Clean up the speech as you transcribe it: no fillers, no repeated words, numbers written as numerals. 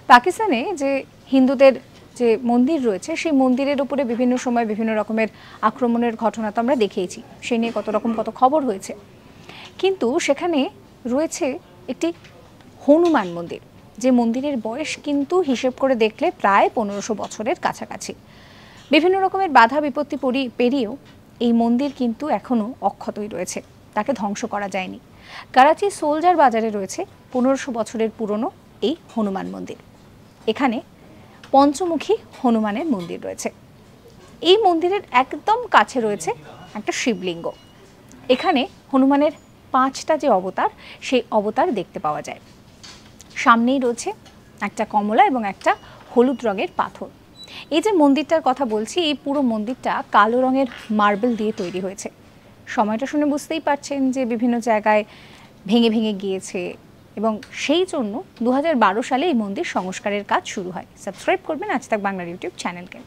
পাকিস্তানে যে হিন্দুদের যে মন্দির রয়েছে সেই মন্দিরের উপরে বিভিন্ন সময় বিভিন্ন রকমের আক্রমণের ঘটনা তো আমরা দেখেইছি, সে নিয়ে কত খবর হয়েছে। কিন্তু সেখানে রয়েছে একটি হনুমান মন্দির, যে মন্দিরের বয়স কিন্তু হিসেব করে দেখলে প্রায় 1500 বছরের কাছাকাছি। বিভিন্ন রকমের বাধা বিপত্তি পেরিয়েও এই মন্দির কিন্তু এখনও অক্ষতই রয়েছে, তাকে ধ্বংস করা যায়নি। করাচি সোলজার বাজারে রয়েছে 1500 বছরের পুরনো এই হনুমান মন্দির। এখানে পঞ্চমুখী হনুমানের মন্দির রয়েছে। এই মন্দিরের একদম কাছে রয়েছে একটা শিবলিঙ্গ। এখানে হনুমানের 5টা যে অবতার, সেই অবতার দেখতে পাওয়া যায়। সামনেই রয়েছে একটা কমলা এবং একটা হলুদ রঙের পাথর। এই যে মন্দিরটার কথা বলছি, এই পুরো মন্দিরটা কালো রঙের মার্বেল দিয়ে তৈরি হয়েছে। সময়টা শুনে বুঝতেই পারছেন যে বিভিন্ন জায়গায় ভেঙে ভেঙে গিয়েছে, এবং সেই জন্য 2012 সালে এই মন্দির সংস্কারের কাজ শুরু হয়। সাবস্ক্রাইব করবেন আজ তাক বাংলার ইউটিউব চ্যানেলকে।